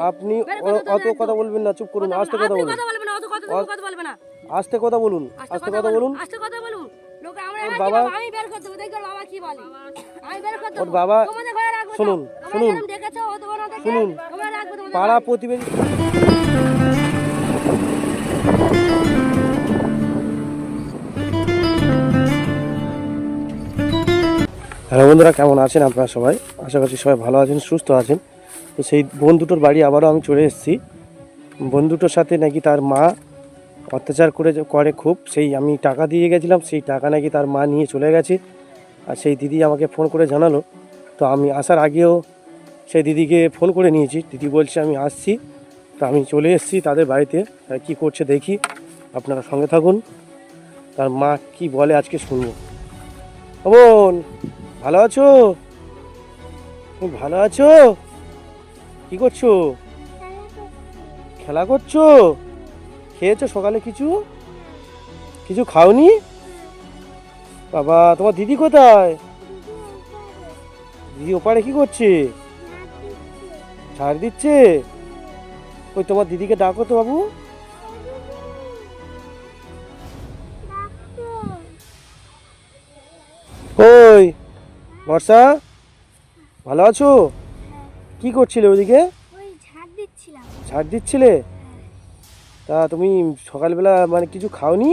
আপনি অত কথা বলবেন না, চুপ করুন, আস্তে কথা বলুন, আস্তে কথা বলুন, আস্তে কথা বলুন। বাবা ওর বাবা শুনুন শুনুন শুনুন, পাড়া প্রতিবেশী। হ্যালো বন্ধুরা, কেমন আছেন আপনারা সবাই? আশা করছি সবাই ভালো আছেন, সুস্থ আছেন। তো সেই বোন দুটোর বাড়ি আবারও আমি চলে এসেছি। বোন দুটোর সাথে নাকি তার মা অত্যাচার করে খুব। সেই আমি টাকা দিয়ে গেছিলাম, সেই টাকা নাকি তার মা নিয়ে চলে গেছে। আর সেই দিদি আমাকে ফোন করে জানালো। তো আমি আসার আগেও সেই দিদিকে ফোন করে নিয়েছি, দিদি বলছে আমি আসছি। তো আমি চলে এসেছি তাদের বাড়িতে, কি করছে দেখি, আপনারা সঙ্গে থাকুন। তার মা কি বলে আজকে শুনবো। ও বোন, ভালো আছো? তুমি ভালো আছো? কি করছো? খেলা করছো? খেয়েছো সকালে? কিছু কিছু খাওনি? বাবা, তোমার দিদি কোথায়? দিদি ওপারে কি করছে? ঝাড় দিচ্ছে? ওই তোমার দিদিকে ডাকো তো বাবু। ওই বর্ষা, ভালো আছো? কি করছিলে ওদিকে? ঝাড় দিচ্ছিলে? তা তুমি সকালবেলা মানে কিছু খাওনি?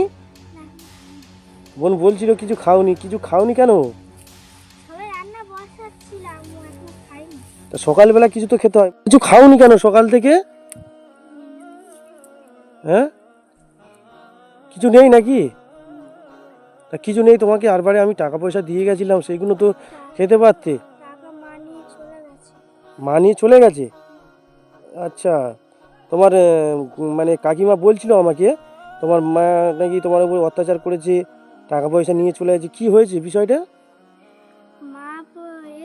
বোন বলছিল কিছু খাওনি, কিছু খাওনি কেন? তা সকালবেলা কিছু তো খেতে হয়, কিছু খাওনি কেন সকাল থেকে? হ্যাঁ, কিছু নেই নাকি? তা কিছু নেই তোমাকে আরবারে আমি টাকা পয়সা দিয়ে গেছিলাম, সেইগুলো তো খেতে পারতে। মা নিয়ে চলে গেছে? আচ্ছা, তোমার মানে কাকিমা বলছিল আমাকে তোমার মা নাকি তোমার উপর অত্যাচার করেছে, টাকা পয়সা নিয়ে চলে গেছে। কি হয়েছে বিষয়টা? মা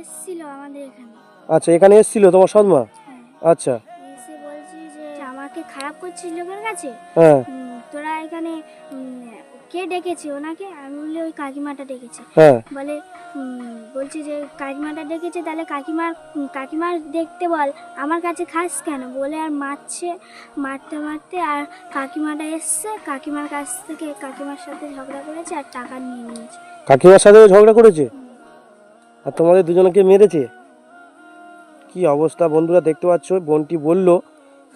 এসেছিল আমাদের এখানে। আচ্ছা, এখানে এসেছিল তোমার সৎমা? আচ্ছা, এসে বলছি যে আমাকে খারাপ করছিস লোকের কাছে। হ্যাঁ, তোরা এখানে কে ডেকেছে ওনাকে? আমি বলি ওই কাকিমাটা ডেকেছে। হ্যাঁ, বলে বলছি যে কাকিমাটা ডেকেছে, তাহলে কাকিমার দেখতে বল, আমার কাছে খাস কেন বলে আর মারতে মারতে। আর কাকিমাটা এসছে, কাকিমার কাছ থেকে কাকিমার সাথে ঝগড়া করেছে আর টাকা নিয়ে নিয়েছে। কাকিমার সাথে ঝগড়া করেছে আর তোমাদের দুজনকে মেরেছে? কি অবস্থা বন্ধুরা, দেখতে পাচ্ছ। বোনটি বলল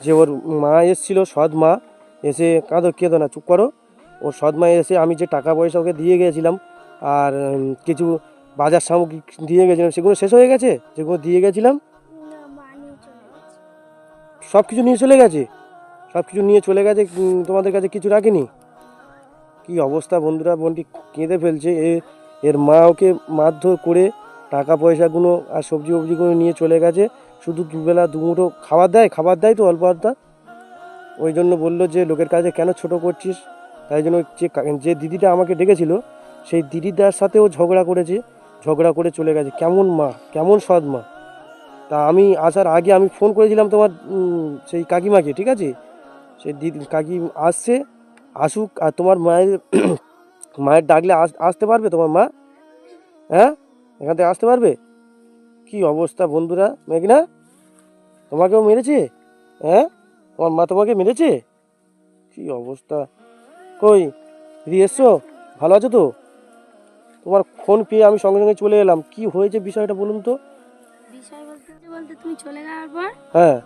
যে ওর মা এসেছিল, সৎ মা এসে, কেঁদো না, চুপ করো। ওর সৎ মা এসে আমি যে টাকা পয়সা ওকে দিয়ে গেছিলাম আর কিছু বাজার সামগ্রী দিয়ে গেছিলাম, সেগুলো শেষ হয়ে গেছে। যেগুলো দিয়ে গেছিলাম সব কিছু নিয়ে চলে গেছে। সব কিছু নিয়ে চলে গেছে, তোমাদের কাছে কিছু রাখেনি। কি অবস্থা বন্ধুরা, বোনটি কেঁদে ফেলছে। এর মা ওকে মারধর করে টাকা পয়সাগুলো আর সবজি ফবজিগুলো নিয়ে চলে গেছে। শুধু দুবেলা দুমুঠো খাবার দেয় তো অল্প অল্প। ওই জন্য বললো যে লোকের কাছে কেন ছোট করছিস। তাই জন্য যে দিদিটা আমাকে ডেকেছিল, সেই দিদিটার সাথেও ঝগড়া করেছে, ঝগড়া করে চলে গেছে। কেমন মা, কেমন সৎ মা। তা আমি আসার আগে আমি ফোন করেছিলাম তোমার সেই কাকিমাকে, ঠিক আছে? সেই কাকি আসছে, আসুক। আর তোমার মায়ের ডাকলে আসতে পারবে তোমার মা? হ্যাঁ, এখান থেকে আসতে পারবে? কি অবস্থা বন্ধুরা, মেঘনা তোমাকেও মেরেছে? হ্যাঁ, তোমার মা তোমাকে মেরেছে? কি অবস্থা। কই দিদি, এসছো? ভালো আছো তো? তোমার ফোন পেয়ে আমি সঙ্গে সঙ্গে চলে এলাম। কি হয়েছে বিষয়টা বলুন তো। বিষয় বলতে বলতে তুমি চলে যাওয়ার পর হ্যাঁ,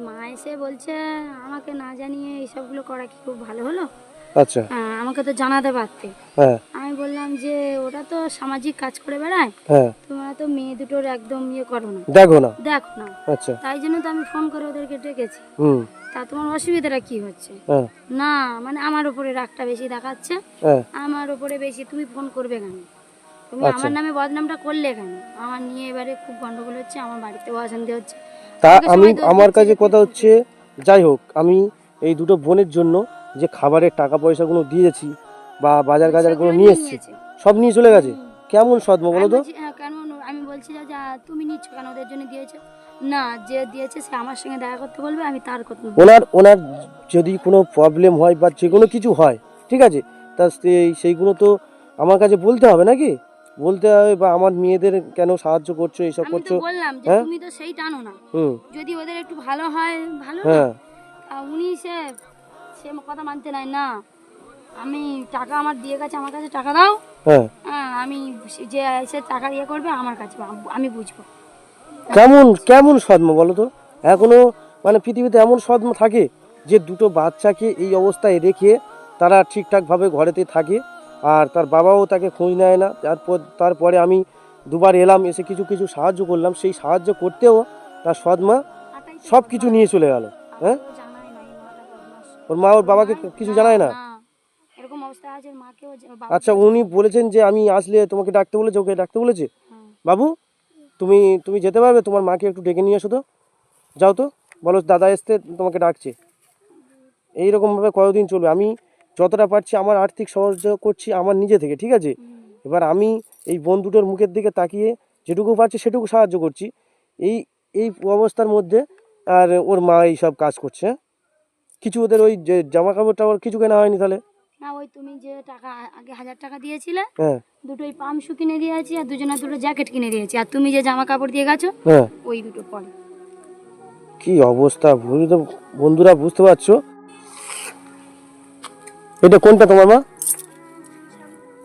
মা এসে বলছে আমাকে না জানিয়ে এইসবগুলো করা কি খুব ভালো হলো? আচ্ছা, আমাকে তো জানাতে পারতে। হ্যাঁ, আমি বললাম যে ওরা তো সামাজিক কাজ করে বেড়ায়, হ্যাঁ, তোমরা তো মেয়ে দুটোর একদম করো না, দেখো না। আচ্ছা, তাই জন্য তো আমি ফোন করে ওদেরকে ডেকেছি। হুম, তা তোমার অসুবিধাটা কি হচ্ছে? হ্যাঁ, না মানে আমার উপরে রাগটা বেশি দেখাচ্ছে, হ্যাঁ, আমার উপরে বেশি। তুমি ফোন করবে কেন? তুমি আচ্ছা। আমার নামে বদনামটা করলে কেন? আমার নিয়ে এবারে খুব গন্ডগোল হচ্ছে, আমার বাড়িতেও অশান্তি হচ্ছে। তা আমাকে আমি, সবাই দোষ আমার দিচ্ছে কাছে যে কথা হচ্ছে, যাই হোক, আমি এই দুটো বোনের জন্য যে খাবারের টাকা পয়সাগুলো দিয়েছি বা বাজার গাজারগুলো সেগুলো নিয়ে এসেছি, নিয়েছে। সব নিয়ে চলে গেছে। কেমন সদমা আমি বলো তো? বলছি, কেন? আমি বলছি যে তুমি নিচ্ছ কেন, ওদের জন্য দিয়েছো না? যে দিয়েছে সে আমার সঙ্গে দেখা করতে বলবে, আমি তার কথা বলবো। ওনার যদি কোনো প্রবলেম হয় বা যে কোনো কিছু হয়, ঠিক আছে, তা সেইগুলো তো আমার কাছে বলতে হবে নাকি? বলতে হবে, বা আমার মেয়েদের কেন সাহায্য করছো, এইসব আমি তো করছো। বললাম যে হ্যাঁ? তুমি তো সেই টানো না, হুম। যদি ওদের একটু ভালো হয় ভালো না। হ্যাঁ। উনি সে সে কথা মানতে নাই না, আমি টাকা আমার দিয়ে গেছে, আমার কাছে টাকা দাও। হ্যাঁ। হ্যাঁ, আমি যে এসে টাকা ইয়ে করবে আমার কাছে আমি বুঝবো। কেমন কেমন সদ্ম বলো তো? এখনো মানে পৃথিবীতে এমন সদ্ম থাকে যে দুটো বাচ্চাকে এই অবস্থায় রেখে তারা ঠিকঠাকভাবে ঘরেতে থাকে, আর তার বাবাও তাকে খোঁজ নেয় না। তারপরে আমি দুবার এলাম, এসে কিছু কিছু সাহায্য করলাম, সেই সাহায্য করতেও তার সৎমা সব কিছু নিয়ে চলে গেল। হ্যাঁ, জানাই নাই মাটা বদমাশ। ওর মা ওর বাবাকে কিছু জানায় না। এরকম অবস্থা আছে, ওর মাকেও আচ্ছা, উনি বলেছেন যে আমি আসলে তোমাকে ডাকতে বলেছে, ওকে ডাকতে বলেছে। বাবু, তুমি তুমি যেতে পারবে? তোমার মাকে একটু ডেকে নিয়ে এসো তো, যাও তো, বলো দাদা এসতে তোমাকে ডাকছে। এইরকমভাবে কতদিন চলবে? আমি যতটা পারছি আমার আর্থিক সাহায্য করছি আমার নিজে থেকে, ঠিক আছে? এবার আমি এই বোন দুটোর মুখের দিকে তাকিয়ে যেটুকু পারছি সেটুকু সাহায্য করছি। এই এই অবস্থার মধ্যে আর ওর মা এই সব কাজ করছে। হ্যাঁ? কিছু ওদের ওই যে জামা কাপড় টাপড় কিছু কেনা হয়নি তাহলে? না, ওই তুমি যে টাকা আগে 1000 টাকা দিয়েছিলে, হ্যাঁ। দুটোই পামশু কিনে দিয়েছি আর দুজনের দুটো জ্যাকেট কিনে দিয়েছি, আর তুমি যে জামা কাপড় দিয়ে গেছো হ্যাঁ। ওই দুটো পরে। কি অবস্থা বন্ধুরা, বুঝতে পারছো? এটা কোনটা তোমার মা?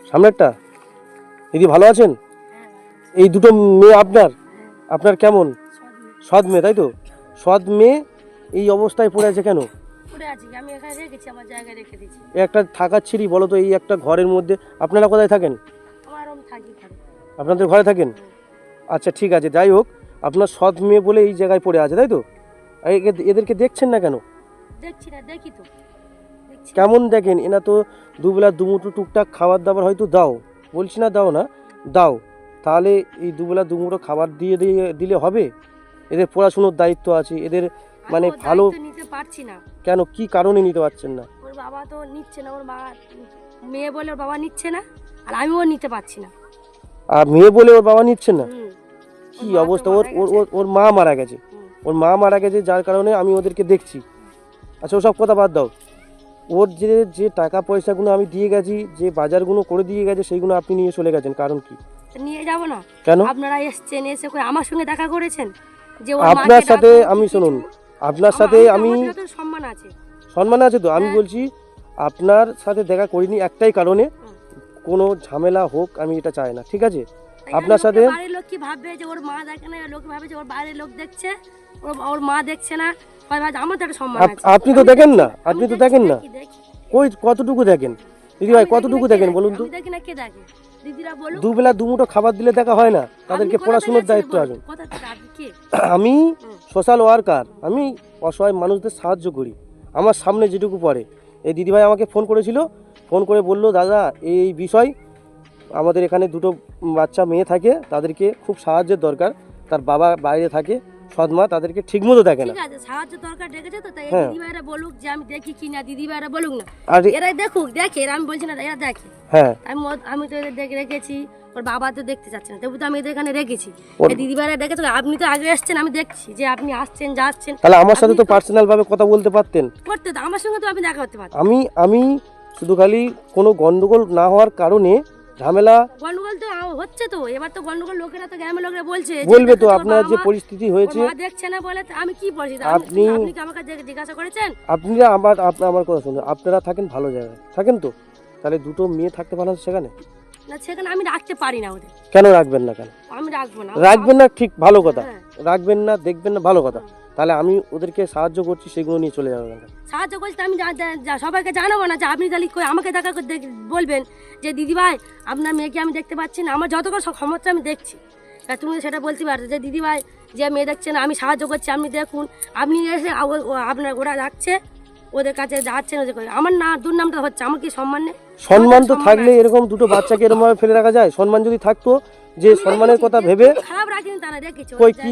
সামনেরটা? দিদি ভালো আছেন? এই দুটো মেয়ে আপনার? আপনার কেমন? সৎ মেয়ে, তাই তো? সৎ মেয়ে এই অবস্থায় পড়ে আছে কেন? পড়ে আছি, আমি এখানে রেখেছি, আমার জায়গায় রেখে দিয়েছি। একটা থাকার ছিরি বলো তো, এই একটা ঘরের মধ্যে আপনারা কোথায় থাকেন? আমার রুম থাকি ঘরে। আপনাদের ঘরে থাকেন? আচ্ছা ঠিক আছে, যাই হোক, আপনার সৎ মেয়ে বলে এই জায়গায় পড়ে আছে, তাই তো? আর এদেরকে দেখছেন না কেন? দেখছি না, দেখি তো, দেখছি। কেমন দেখেন? এনা তো দুবেলা দুমুঠো টুকটাক খাবার দাবার হয়তো দাও, বলছি না দাও না, দাও, তাহলে এই দুবেলা দুমুঠো খাবার দিলে হবে? এদের পড়াশুনোর দায়িত্ব আছে, এদের মানে আমি ওর ভালো দায়িত্ব নিতে পারছি না। কেন, কি কারণে নিতে পারছেন না? ওর বাবা তো নিচ্ছে না, ওর মা মেয়ে বলে ওর বাবা নিচ্ছে না, আর আমিও নিতে পারছি না। আর মেয়ে বলে ওর বাবা নিচ্ছেন না? হুম। কি ওর মা তো অবস্থা! ওর মারা ওর গেছে। ওর- ওর মা মারা গেছে। ওর মা মারা গেছে, যার কারণে আমি ওদেরকে দেখছি। আচ্ছা, ওসব কথা বাদ দাও। ওর যে যে টাকা পয়সাগুলো আমি দিয়ে গেছি, যে বাজারগুলো করে দিয়ে গেছে, সেইগুলো আপনি নিয়ে চলে গেছেন, কারণ কি? তা নিয়ে যাব না? কেন? আপনারা এসেছেন, এসে কই আমার সঙ্গে দেখা করেছেন যে ওর আপনার মাকে সাথে ডাকো, আমি কিছু? শুনুন, আপনার সাথে আমি আমার তো সম্মান আছে। সম্মান আছে তো, আমি হ্যাঁ। বলছি আপনার সাথে দেখা করিনি একটাই কারণে, কোনো ঝামেলা হোক আমি এটা চাই না, ঠিক আছে? তাই আপনার লোকে সাথে বাড়ির লোক কি ভাববে যে ওর মা দেখে না, লোক ভাবে যে ওর বাইরের লোক দেখছে, ওর মা দেখছে না, সবাই ভাবে আমার তো একটা সম্মান আছে। আপনি তো আমি দেখেন দেখছি, না, আমি আপনি তো দেখছি, দেখেন না। দেখি। কই কতটুকু দেখেন দিদি ভাই, আমি দেখি না, কতটুকু কে দেখেন দেখে? বলুন তো? আমি দেখি না, কে দেখে? দিদিরা বলুন। দুবেলা দুমুঠো খাবার দিলে দেখা হয় না, তাদেরকে আপনি কোথা থেকে পড়াশোনার এসেছেন দায়িত্ব বলুন? আছে। কোথা থেকে আপনি কে? আমি সোশ্যাল ওয়ার্কার, আমি অসহায় মানুষদের সাহায্য করি আমার সামনে যেটুকু পড়ে। এই দিদিভাই আমাকে ফোন করেছিল, ফোন করে বলল দাদা এই বিষয়, আমাদের এখানে দুটো বাচ্চা মেয়ে থাকে, তাদেরকে খুব সাহায্যের দরকার, তার বাবা বাইরে থাকে, সৎমা তাদেরকে ঠিকমতো দেখে না। ঠিক আছে, সাহায্য দরকার ডেকেছে তো, তাই হ্যাঁ। দিদিভাইরা বলুক যে আমি দেখি কি না, দিদিভাইরা বলুক না, আর এরাই দেখুক, দেখে, এরা আমি বলছি না, এরা দেখে। হ্যাঁ, আমি তো এদের দেখে রেখেছি, ওর বাবা তো দেখতে চাচ্ছে না, তবু তো আমি এদের এখানে রেখেছি। ওর- এই দিদিভাইরা দেখেছো, আপনি তো আগে এসছেন, আমি দেখছি যে আপনি আসছেন যাচ্ছেন। তাহলে আমার সাথে আপনি তো পার্সোনাল ভাবে কথা বলতে পারতেন। করতে তো আমার সঙ্গে তো আপনি দেখা করতে পারতেন। আমি শুধু খালি কোনো গন্ডগোল না হওয়ার কারণে ঝামেলা গন্ডগোল তো হচ্ছে তো, এবার তো গন্ডগোল লোকেরা তো গ্রামের লোকেরা বলছে যে বলবে তো, দেখো, তোর আপনার যে বাবা পরিস্থিতি ওর হয়েছে। মা দেখছে না বলে তো আমি কি বলছি, আপনি আপনি কি আমাকে জিজ্ঞাসা করেছেন? আপনারা আমার কথা শুনুন, আপনারা থাকেন ভালো জায়গায় থাকেন তো, তাহলে দুটো মেয়ে থাকতে পারেন সেখানে, না, সেখানে আমি রাখতে পারি না ওদের, কেন রাখবেন না? কেন আমি রাখবো না। রাখবেন না? ঠিক ভালো কথা, হ্যাঁ। রাখবেন না, দেখবেন না, ভালো কথা। তাহলে আমি ওদেরকে সাহায্য করছি, সেগুলো নিয়ে চলে যাবেন না। সাহায্য করছি তো আমি সবাইকে জানাবো না যে আপনি তাহলে আমাকে দেখা করে বলবেন যে দিদি ভাই আপনার মেয়েকে আমি দেখতে পাচ্ছি না, আমার যতক্ষণ ক্ষমতা আমি দেখছি। তা তুমি সেটা বলতে পারো যে দিদি ভাই যে মেয়ে দেখছেন আমি সাহায্য করছি, আপনি দেখুন। আপনি এসে আপনার ওরা যাচ্ছে, ওদের কাছে যাচ্ছেন, ওদের আমার না দুর্নামটা হচ্ছে, আমার কি সম্মান নেই? সম্মান তো থাকলে এরকম দুটো বাচ্চাকে এরকম ভাবে ফেলে রাখা যায়? সম্মান যদি থাকতো, যে সম্মানের কথা ভেবে, খারাপ রাখিনি তা না, রেখেছি কই কি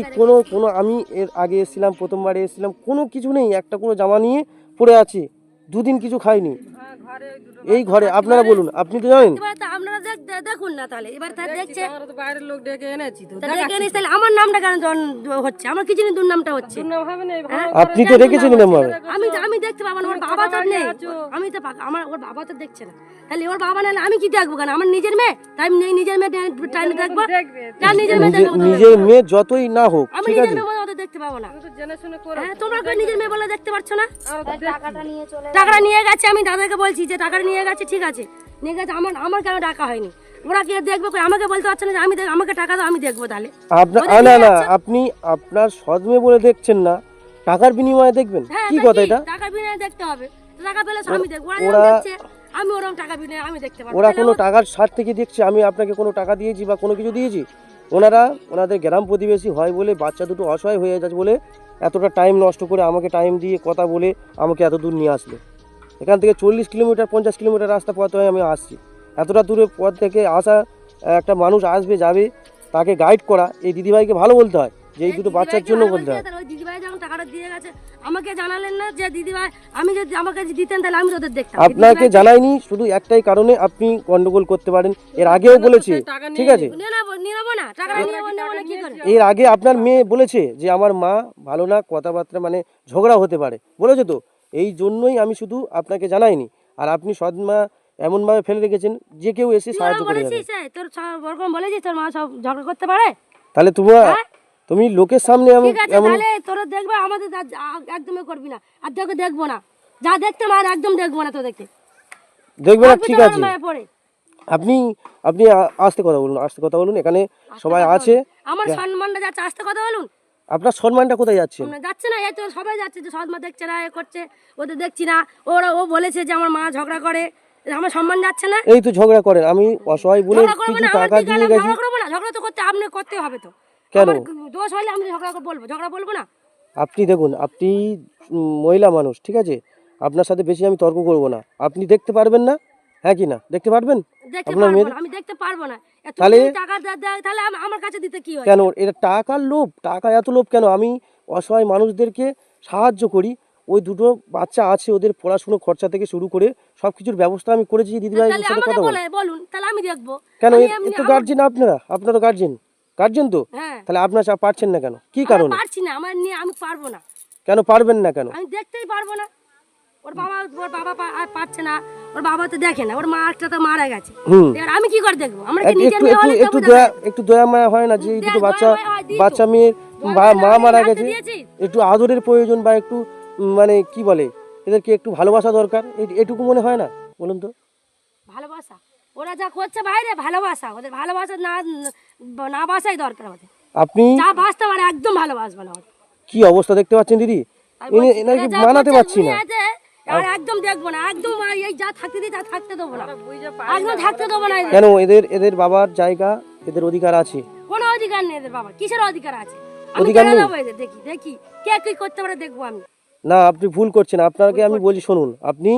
কোনো আমি এর আগে এসেছিলাম, প্রথমবারে এসেছিলাম, কোনো কিছু নেই, একটা কোনো জামা নিয়ে পড়ে আছি, দুদিন কিছু খাইনি এই ঘরে? আপনারা বলুন, আপনি তো জানেন। এবার তা আপনারা দেখুন না তাহলে, এবার তার দেখছে আমরা তো বাইরের লোক ডেকে এনেছি তো তা দেখে নিস, তাহলে আমার নামটা কেন হচ্ছে? আমার কি জানি দুর্নামটা হচ্ছে? দুর্নাম হবে না এইভাবে আপনি তো রেখেছেন এরকম ভাবে। আমি দেখতে পাবো না, ওর বাবা তো নেই, আমি তো আমার ওর বাবা তো দেখছে না, তাহলে ওর বাবা নাহলে আমি কি দেখবো কেন? আমার নিজের মেয়ে, তাই নেই নিজের মেয়ে টাইম দেখবো, যার নিজের মেয়ে দেখবো, নিজের মেয়ে যতই না হোক, আমি ঠিক নিজের আছে, মেয়ে বলে ওদের দেখতে পাবো না। তো জেনে শুনে করে হ্যাঁ, তোমরা কেউ নিজের মেয়ে বলে দেখতে পারছো না? টাকাটা নিয়ে চলে টাকাটা নিয়ে গেছে, আমি দাদাকে বলছি যে টাকাটা নিয়ে গেছে, ঠিক আছে নিয়ে গেছে, আমার কেন টাকা হয়নি? ওরা কি দেখবো? আমাকে বলতে পারছে না যে আমাকে টাকা দাও, আমি দেখবো তাহলে? আপনার না না আপনি আপনার সৎ মেয়ে বলে দেখছেন না, টাকার বিনিময়ে দেখবেন? হ্যাঁ, কি তা কথা এটা? টাকা বিনিময়ে দেখতে হবে, টাকা পেলে আমি দেখবো, ওরা ওরা- যখন দেখছে আমি ওরকম টাকা বিনিময়ে আমি দেখতে পারবো। ওরা কোনো টাকার স্বার্থে কি দেখছে আমি আপনাকে কোনো টাকা দিয়েছি বা কোনো কিছু দিয়েছি? ওনাদের গ্রাম প্রতিবেশী হয় বলে, বাচ্চা দুটো অসহায় হয়ে যাচ্ছে বলে এতটা টাইম নষ্ট করে আমাকে টাইম দিয়ে কথা বলে আমাকে এত দূর নিয়ে আসলো। এখান থেকে 40 কিলোমিটার 50 কিলোমিটার রাস্তা পথ হয়ে আমি আসছি। এতটা দূরে পথ থেকে আসা, একটা মানুষ আসবে যাবে, তাকে গাইড করা, এই দিদিভাইকে ভালো বলতে হয় যে এই দুটো বাচ্চার জন্য বলতে হয়। ওই দিদিভাই যখন টাকাটা দিয়ে গেছে আমাকে জানালেন না যে দিদিভাই, আমি যদি আমাকে যদি দিতেন তাহলে আমি তোদের দেখতাম। আপনাকে জানাইনি শুধু একটাই কারণে, আপনি গন্ডগোল করতে পারেন। এর আগেও বলেছে, ঠিক আছে, নিয়ে নেবো না, টাকাটা নেবো না কি করে? এর আগে আপনার মেয়ে বলেছে যে আমার মা ভালো না, কথাবার্তা মানে ঝগড়া হতে পারে বলেছে তো, এই জন্যই আমি শুধু আপনাকে জানাইনি। আর আপনি সৎমা এমনভাবে ফেলে রেখেছেন যে কেউ এসে সাহায্য করে যাবে। বলেছিস তোর ওরকম বলেছিস তোর মা সব ঝগড়া করতে পারে? তাহলে তুমি লোকের সামনে ঠিক আছে, তাহলে তোরা দেখবে, আমাদের একদমই করবি না, আর তোকে দেখবো না, যা দেখতে আর একদম দেখবো না তোদেরকে। দেখবে না, ঠিক আছে। পড়ে আপনি আপনি আস্তে কথা বলুন, আস্তে কথা বলুন, এখানে সবাই আছে। আমার সম্মানটা যাচ্ছে, আস্তে কথা বলুন। আপনার সম্মানটা কোথায় যাচ্ছে? যাচ্ছে না, এই তো সবাই যাচ্ছে, যে সৎমা দেখছে না, এ করছে, ওদের দেখছি না, ও বলেছে যে আমার মা ঝগড়া করে, আমার সম্মান যাচ্ছে না। এই তো ঝগড়া করেন, আমি অসহায় বলে ঝগড়া করবো কিছু না, আমার টাকা কি দিয়ে গেলাম, গেছি। ঝগড়া করবো না? ঝগড়া তো করতে হবে তো। কেন? আমার দোষ হলে আমি ঝগড়া বলবো না? আপনি দেখুন, আপনি মহিলা মানুষ, ঠিক আছে, আপনার সাথে বেশি আমি তর্ক করব না। আপনি দেখতে পারবেন না, হ্যাঁ কি না? দেখতে পারবেন? দেখতে আপনার পারবো মেয়ে না, আমি দেখতে পারবো না। তুমি তাহলে- যদি টাকা দেয় তাহলে আমার কাছে দিতে কি হয়? কেন এটা টাকার লোভ? টাকা এত লোভ কেন? আমি অসহায় মানুষদেরকে সাহায্য করি, ওই দুটো বাচ্চা আছে, ওদের পড়াশুনো খরচা থেকে শুরু করে সব কিছুর ব্যবস্থা আমি করেছি। দিদিভাই তাহলে সাথে আমাকে কথা বলে বলুন, তাহলে আমি দেখবো। কেন? আমি এর এমনি তো গার্জেন আপনারা তো গার্জেন তো, হ্যাঁ, তাহলে আপনার পারছেন না কেন? কি আমি কারণে? পারছি না, আমার নিয়ে আমি পারবো না। কেন পারবেন না কেন? আমি দেখতেই পারবো না। ওর বাবা আর পারছে না, ওর বাবা তো দেখে না, ওর মা একটা তো মারা গেছে। হুম, এবার আমি কি করে দেখবো? আমরা কি নিজের একটু মেয়ে একটু হলে একটু তবু দয়া দেখা- একটু দয়া মায়া হয় না যে এই দুটো দয়া বাচ্চা মায়া হয়, দিই তো। বাচ্চা মেয়ের মা মারা হাতে গেছে, দিয়েছিস? একটু আদরের প্রয়োজন বা একটু মানে কি বলে, এদেরকে একটু ভালোবাসা দরকার, এটুকু মনে হয় না? বলুন তো। ভালোবাসা ওরা যা করছে বাইরে, ভালোবাসা ওদের, ভালোবাসা না বাসাই দরকার আমাদের। আপনি যা বাসতে পারে একদম ভালোবাসবে না ওদের। কি অবস্থা দেখতে পাচ্ছেন দিদি, আমি বলছি, এনাকে এরা যা মানাতে করছে, পারছি না। উনি আছে, আর একদম দেখবো না, একদম এই যা থাকতে দিই তা থাকতে দেবো না, বুঝে একদম থাকতে দেবো না। এদের কেন? এদের বাবার জায়গা, এদের অধিকার আছে। কোনো অধিকার নেই এদের বাবা, কিসের অধিকার আছে? আমি অধিকার কেন নেই? দেবো এদের? দেখি কে কি করতে পারে দেখবো আমি। না, আপনি ভুল করছেন। আপনাকে আমি বলি শুনুন, আপনি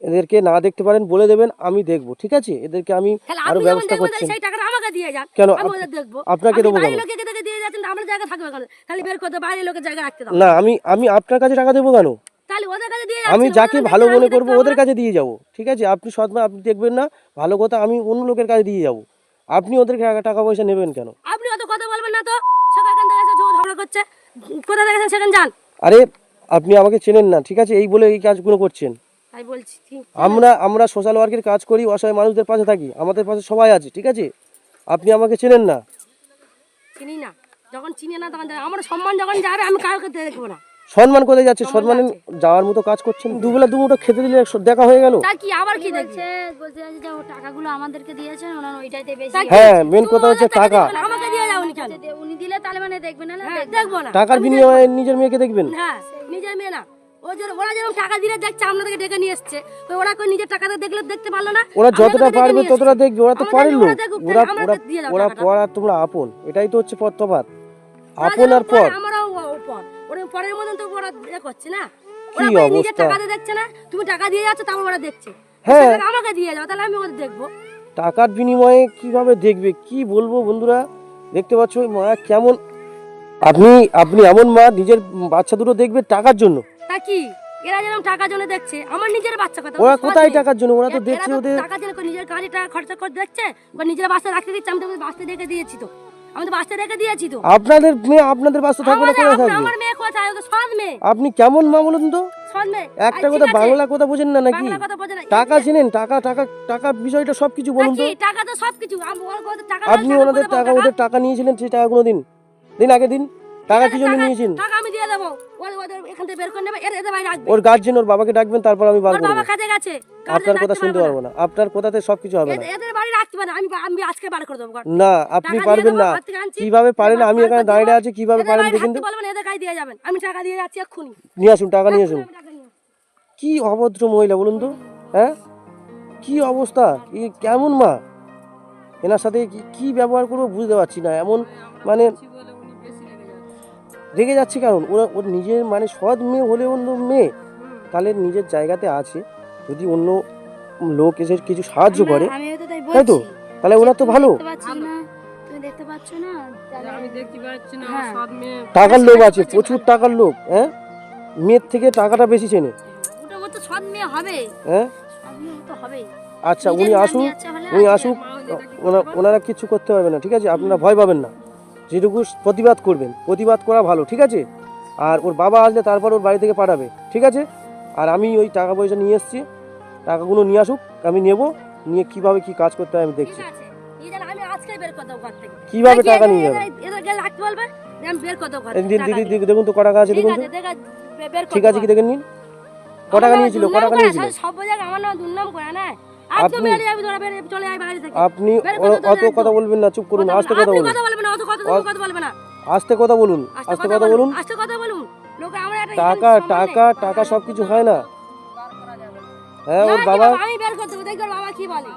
এদেরকে না দেখতে পারেন বলে দেবেন, আমি দেখবো, ঠিক আছে? এদেরকে আমি তাহলে আরো আপনি যখন ব্যবস্থা দেখবেন করছি। তাহলে সেই টাকাটা আমাকে দিয়ে যান, কেন? আমি ওদের দেখবো। আপনাকে আপনি দেবো বাইরের কেন? লোকে দেখে দিয়ে যাচ্ছেন, আমার জায়গা থাকবে কেন? তাহলে বের করতে বাইরের লোকের জায়গা রাখতে দাও। না, আমি আপনার কাছে টাকা দেবো কেন? তাহলে ওদের কাছে দিয়ে আমি যাচ্ছেন, যাকে ওদের ভালো কাছে মনে আমি করবো দেখতে ওদের পাবো কাছে দিয়ে যাব, ঠিক আছে? আপনি সৎমা, আপনি দেখবেন না ভালো কথা, আমি অন্য লোকের কাছে দিয়ে যাব। আপনি ওদেরকে টাকা পয়সা নেবেন কেন? না। আপনি অত কথা বলবেন না তো, সকালখান থেকে এসে ঝগড়া করছে, কোথা থেকে গেছেন সেখানে যান। আরে আপনি আমাকে চেনেন না, ঠিক আছে? এই বলে এই কাজগুলো করছেন। তাই বলছি কি? আমরা সোশ্যাল ওয়ার্কের কাজ করি, অসহায় মানুষদের পাশে থাকি, আমাদের পাশে সবাই আছে, ঠিক আছে? আপনি আমাকে চেনেন না। চিনি না, যখন চিনি না তখন আমার সম্মান যখন যাবে আমি কাউকে দেখবো না। সম্মান কোথায় যাচ্ছে? সম্মান যাওয়ার মতো কাজ করছেন। দুবেলা দুমুঠো খেতে দিলে দেখা হয়ে গেল। তার কি আবার কি দেখছে? বলছে যে ও টাকাগুলো আমাদেরকে দিয়েছেন, ওনার ওইটাইতে বেশি। হ্যাঁ, মেন কথা হচ্ছে টাকা। আমাকে দিয়ে যাও কেন? উনি দিলে তাহলে মানে দেখবেন না, হ্যাঁ, দেখবো না। টাকার বিনিময়ে নিজের মেয়েকে দেখবেন? হ্যাঁ, নিজের মেয়ে না, ওরা যেরকম টাকা দিলে দেখছে, আপনাদেরকে ডেকে নিয়ে এসছে, ওরা কই নিজের টাকাটা দেখলে দেখতে পারলো না? ওরা যতটা আমাদেরকে ডেকে পারবে নিয়ে ততটা এসছে। দেখবে, ওরা তো আমাদের পরের লোক। দেখুক, ওরা আমাদের দিয়ে দাও টাকাটা। পর আর তোমরা আপন, এটাই তো হচ্ছে তফাৎ। ওরা আপন আর যেরকম পর করে, আমরাও পর। ওরা পরের মতন তো ওরা করছে না। কি ওরা কই নিজের অবস্থা! টাকাতে দেখছে না, তুমি টাকা দিয়ে যাচ্ছ তারপর ওরা দেখছে। হ্যাঁ। সে টাকা আমাকে দিয়ে যাও, তাহলে আমি ওদের দেখবো। টাকার বিনিময়ে কিভাবে দেখবে? কি বলবো বন্ধুরা, দেখতে পাচ্ছ ওই মা কেমন। আপনি এমন মা, নিজের বাচ্চা দুটো দেখবে টাকার জন্য? তা কি এরা যেরকম টাকার জন্য দেখছে আমার নিজের বাচ্চা কথা ওরা কোথায় টাকার জন্য? ওরা তো দেখছে ওদের টাকার জন্য নিজের গাড়ি টাকা খরচা করে দেখছে বা নিজের বাচ্চা রাখতে দিচ্ছে। আমি তো বাচ্চা রেখে দিয়েছি তো, আমি তো বাচ্চা রেখে দিয়েছি তো। আপনাদের মেয়ে আপনাদের বাচ্চা থাকবে না, কোথায় থাকবে? আমার মেয়ে কোথায়? ও তো সৎ মেয়ে, আপনি কেমন মা বলুন তো? সৎ মেয়ে। একটা কথা, বাংলা কথা বোঝেন না নাকি? বাংলা কথা বোঝে না। টাকা চেনেন? টাকা টাকা টাকা বিষয়টা সবকিছু বলুন তো। কি টাকা তো সবকিছু। আমি ওর কথা টাকা আপনি ওনাদের টাকা, ওদের টাকা নিয়েছিলেন, সেই টাকাগুলো দিন, দিন আগে দিন। টাকা কি জন্য নিয়েছেন? টাকা আমি দিয়ে দেবো, ওদের এখান থেকে বের করে নেবে, এদের বাইরে রাখবে। ওর গার্জেন, ওর বাবাকে ডাকবেন, তারপর আমি বার ওর করবো। বাবা কাজে গেছে, আপনার কথা শুনতে পারবো না, আপনার কথাতে সবকিছু হবে না। এদের বাড়ি রাখতে পারে। আমি আজকে বার করে দেবো ঘর। না, আপনি টাকা পারবেন দিয়ে না। দেবো, ঘর থেকে আনছি। কিভাবে পারেন? আমি এখানে দাঁড়িয়ে আছি, কিভাবে এদের পারেন বাড়ি দেখুন তো। রাখতে বলবেন, এদের কাজ দিয়ে যাবেন। আমি টাকা দিয়ে যাচ্ছি এক্ষুনি। নিয়ে আসুন, টাকা নিয়ে আসুন। আমি টাকা নিয়ে আসবো। কি অভদ্র মহিলা বলুন তো, হ্যাঁ? কি অবস্থা, কি কেমন মা? এনার সাথে কি ব্যবহার করবো বুঝতে পারছি না। এমন মানে বলে উনি বেশি রেগে যাচ্ছে। রেগে যাচ্ছে কারণ ওর নিজের মানে সৎ মেয়ে হলে অন্য মেয়ে তাহলে নিজের জায়গাতে আছে। যদি অন্য লোক এসে কিছু সাহায্য করে, আমি তো তাই তাই তো, বলছি। তাহলে ওনার তো ভালো। দেখতে পাচ্ছি না, তুমি দেখতে পাচ্ছ না? তাহলে আমি দেখতে পাচ্ছি না, হ্যাঁ। সৎ মেয়ে। টাকার লোক আছে, প্রচুর টাকার লোক, হ্যাঁ? মেয়ের থেকে টাকাটা বেশি চেনে, ওটা ওর তো সৎ মেয়ে হবে, হ্যাঁ? সৎ মেয়ে তো হবেই। আচ্ছা, নিজের উনি নাম আসুক, নিয়ে যাচ্ছে হলে উনি আছে। আসুক, ওনারা কিচ্ছু করতে পারবে না, ঠিক আছে? আপনারা ভয় পাবেন না, যেটুকু প্রতিবাদ করবেন, প্রতিবাদ করা ভালো, ঠিক আছে? আর ওর বাবা আসলে তারপর ওর বাড়ি থেকে পাঠাবে, ঠিক আছে? আর আমি ওই টাকা পয়সা নিয়ে এসেছি, টাকাগুলো নিয়ে আসুক, আমি নেব, নিয়ে কিভাবে কি কাজ করতে হয় আমি দেখছি। ঠিক আছে, আমি আজকে বের করে দেবো ঘর থেকে। কিভাবে টাকা নিয়ে যাবে? এদেরকে রাখতে বলবে, আমি বের করে দেবো ঘর এই থেকে। দিদি দেখুন তো ক টাকা আছে, ঠিক দেখুন তো, আছে, বের করে ঠিক আছে কি দেবো। দেখেন নিন। ক টাকা নিয়েছিল, ক টাকা নিয়েছিল? সব জায়গায় আমার নাম দুর্নাম করে না। আজকে মেরে যাবি, তোরা চলে আয় বাইরে থেকে। আপনি বের করে দেবো অত কথা বলবেন না, চুপ করুন, আস্তে কথা আপনি বলুন, কথা বলবেন না, অত কথা বলবেন না। আস্তে কথা বলুন, আস্তে কথা বলুন। আস্তে কথা বলুন। লোক আমরা একটা টাকা এখানে সম্মান টাকা নেই। টাকা সবকিছু হয় না, হ্যাঁ? না, ওর কি বাবা, আমি বের করে দেবো, দেখবে ওর বাবা কি বলে।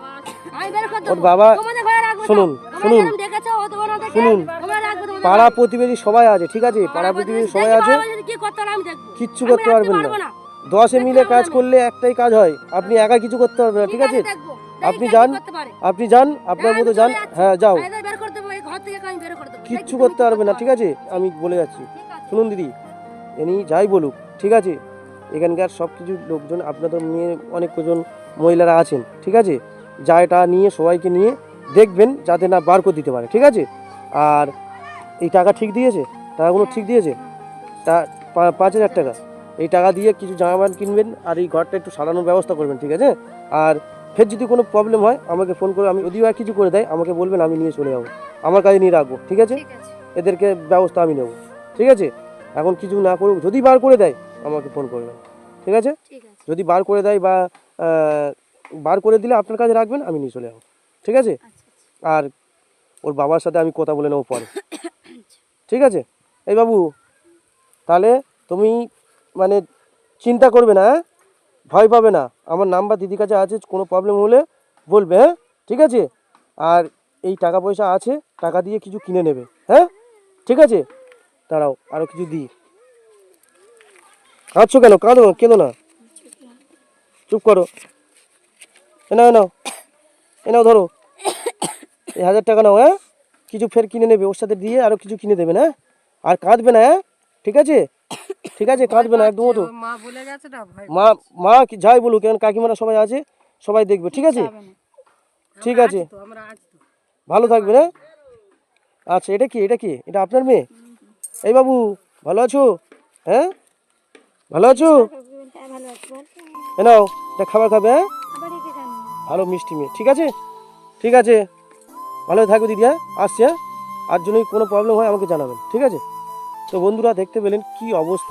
আমি বের করে দেবো। ওর বাবা, তোমাদের ঘরে রাখবো না। শুনুন, তোমরা শুনুন, যেরকম দেখেছো, ওদেরকে শুনুন। তোমরা রাখবো তোমাদের পাড়া ঘরে। প্রতিবেশী সবাই আছে, ঠিক আছে? পাড়া প্রতিবেশী সবাই আছে, কি করতে হবে আমি দেখবো। কিচ্ছু আমি করতে রাখতে পারবেন পারবো না। না। 10 মিলে কাজ করলে একটাই কাজ হয়, আপনি একা কিছু করতে পারবেন না, ঠিক আছে? দেখবো। আপনি দেখি যান, কি করতে পারে। আপনি যান, আপনার মতো যান, হ্যাঁ যাও, এদের বের করে দেবো, এই ঘর থেকে আমি বের করে দেবো। কিচ্ছু দেখি করতে তুমি পারবে না, ঠিক আছে? আমি বলে যাচ্ছি, ঠিক আছে। শুনুন দিদি, ইনি যাই বলুক, ঠিক আছে? এখানকার সব কিছু লোকজন, আপনাদের মেয়ে অনেক কজন মহিলারা আছেন, ঠিক আছে? যা এটা নিয়ে সবাইকে নিয়ে দেখবেন যাতে না বার করে দিতে পারে, ঠিক আছে? আর এই টাকা ঠিক দিয়েছে, টাকাগুলো ঠিক দিয়েছে, তা 5,000 টাকা, এই টাকা দিয়ে কিছু জামা প্যান্ট কিনবেন আর এই ঘরটা একটু সারানোর ব্যবস্থা করবেন, ঠিক আছে? আর ফের যদি কোনো প্রবলেম হয় আমাকে ফোন করে, আমি যদিও আর কিছু করে দেয় আমাকে বলবেন, আমি নিয়ে চলে যাবো, আমার কাছে নিয়ে রাখবো, ঠিক আছে? ঠিক আছে। এদেরকে ব্যবস্থা আমি নেব, ঠিক আছে? এখন কিছু না করুক, যদি বার করে দেয় আমাকে ফোন করবেন, ঠিক আছে? ঠিক আছে। যদি বার করে দেয় বা বার করে দিলে আপনার কাছে রাখবেন, আমি নিয়ে চলে যাবো, ঠিক আছে? আর ওর বাবার সাথে আমি কথা বলে নেবো পরে, ঠিক আছে? এই বাবু, তাহলে তুমি মানে চিন্তা করবে না, হ্যাঁ? ভয় পাবে না, আমার নাম্বার দিদির কাছে আছে, কোনো প্রবলেম হলে বলবে, হ্যাঁ? ঠিক আছে? আর এই টাকা পয়সা আছে, টাকা দিয়ে কিছু কিনে নেবে, হ্যাঁ? ঠিক আছে? দাঁড়াও, আরও কিছু দিই। কাঁদছো কেন? কেঁদো না, চুপ করো। এনাও এনাও ধরো, এই 1,000 টাকা নাও, হ্যাঁ? কিছু ফের কিনে নেবে, ওর সাথে দিয়ে আরও কিছু কিনে দেবে না, আর কাঁদবে না, হ্যাঁ? ঠিক আছে? ঠিক আছে, কাঁদবে না একদম। তো ওর মা বলে গেছে না ভাই। মা কি যাই বলুক, কেন কাকিমারা সবাই আছে, সবাই দেখবে, ঠিক আছে? ঠিক আছে, তো আমরা আছি তো। ভালো থাকবে, হ্যাঁ? আচ্ছা, এটা কি এটা আপনার মেয়ে? এই বাবু, ভালো আছো? হ্যাঁ, ভালো আছো? হ্যাঁ, ভালো আছি বল। নাও, এটা খাবার খাবে, হ্যাঁ? আবার এটা কেন? ভালো মিষ্টি মেয়ে, ঠিক আছে? ঠিক আছে, ভালো থাকবে দিদি, হ্যাঁ? আসছি, হ্যাঁ? আর যদি কোনো প্রবলেম হয় আমাকে জানাবেন, ঠিক আছে? তো বন্ধুরা, দেখতে পেলেন কি অবস্থা।